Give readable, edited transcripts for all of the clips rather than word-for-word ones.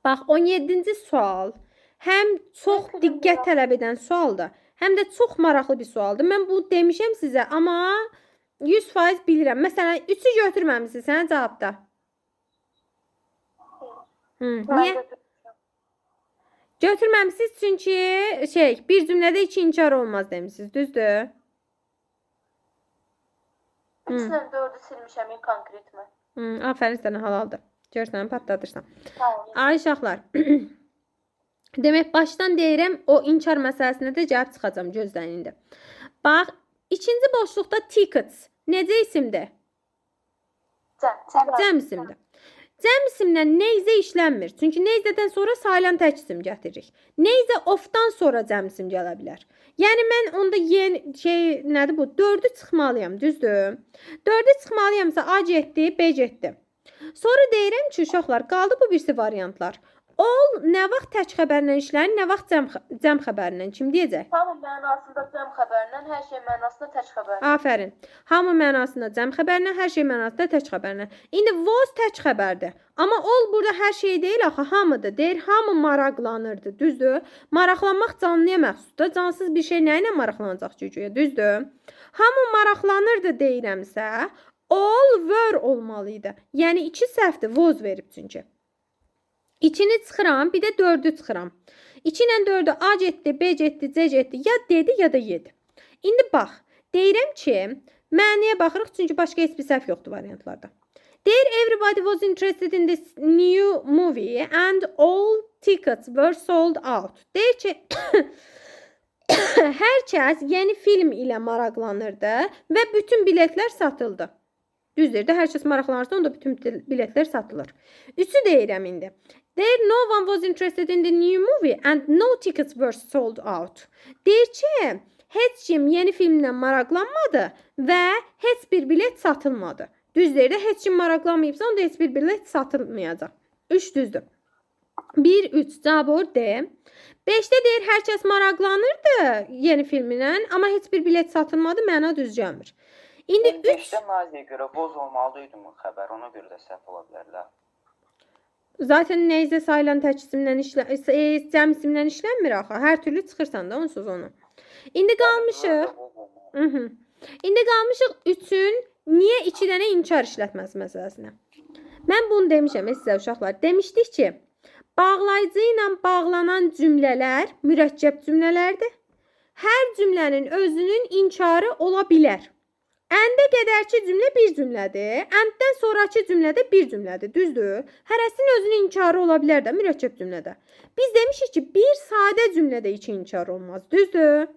Bax, 17-ci sual həm çox diqqət tələb edən sualdır, həm də çox maraqlı bir sualdır. Mən bu demişəm sizə, amma 100% bilirəm. Məsələn, 3-ü götürməmisiniz sən cavabda. Niyə? Götürməmisiniz çünki bir cümlədə 2 inkar olmaz demişsiniz, düzdür? 3-dən 4-ü silmişəm, konkret mi? Aferin sənə, halaldır. Görsən, patladırsan. Ay uşaqlar. Demək, başdan deyirəm, o inkar məsələsinə də cavab çıxacam, gözləyin indi. Bax, ikinci boşluqda tickets necə isimdir? Cəm isimdir. Cəm isimlə neyzə işlənmir. Çünki neyzədən sonra sayılan tək isim gətiririk. Neyzə ofdan sonra cəm isim gələ bilər. Yəni mən onda nədir bu? 4-ü çıxmalıyam, düzdür? 4-ü çıxmalıyamsa A getdi, B getdi. Sonra deyirəm ki, uşaqlar, qaldı bu birisi variantlar. Ol nə vaxt tək xəbərlə işlənir, nə vaxt cəm xəbərlə. Kim deyəcək? Hamı mənasında cəm xəbərlə, hər şey mənasında tək xəbərlə. Aferin. Hamı mənasında cəm xəbərlə, hər şey mənasında tək xəbərlə. İndi was tək xəbərdir. Amma ol burada hər şey deyil, axı hamıdır. Deyir, hamı maraqlanırdı, düzdür? Maraqlanmaq canlıya məxsusdur. Cansız bir şey nə ilə maraqlanacaq cücüyə, düzdür? Hamı maraqlanırdı deyirəmsə, all were olmalıydı. Yəni 2 səhvdir, was verib çünki. 2-ni çıxıram, bir də 4-ü çıxıram. 2 ilə 4-ü A getdi, B getdi, C getdi. Ya dedi, ya da yedi. İndi bax, deyirəm ki, məniyə baxırıq, çünki başqa heç bir səhv yoxdur variantlarda. Deyir, everybody was interested in this new movie and all tickets were sold out. Deyir ki, hər kəs yeni film ilə maraqlanırdı və bütün biletlər satıldı. Düzdür də, hər kəs maraqlanırsa, onda bütün biletlər satılır. 3-ü deyirəm indi. There no one was interested in the new movie and no tickets were sold out. Deyir ki, heç kim yeni filmlə maraqlanmadı və heç bir bilet satılmadı. Düzdür də, heç kim maraqlanmayıbsa, onda heç bir bilet satılmayacaq. 3 düzdür. 1-3 cavabı D. 5-də deyir, hər kəs maraqlanırdı yeni filminlə, amma heç bir bilet satılmadı, məna düz gəlmir. İndi 3... 5-də Naziyə görə boz olmalıydı mı xəbər, ona görə də səhv ola bilərlər. Zaten neyzə sayılan tək isimlə cəm isimlə işlənmir axı. Hər türlü çıxırsan da onsuz onu. İndi qalmışıq. İndi qalmışıq 3-ün niyə 2 dənə inkar işlətməsi məsələsinə. Mən bunu demişəm sizə uşaqlar. Demişdik ki, bağlayıcı ilə bağlanan cümlələr mürəkkəb cümlələrdir. Hər cümlənin özünün inkarı ola bilər. Əndə qədərki cümlə bir cümlədir. Ənddən sonraki cümlədə bir cümlədir. Düzdür? Hərəsinin özünün inkarı ola bilər də mürəkkəb cümlədə. Biz demişik ki, bir sadə cümlədə 2 inkar olmaz. Düzdür?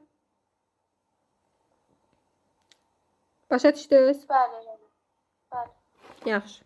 Başa düşdünüz? Bəli. Yaxşı.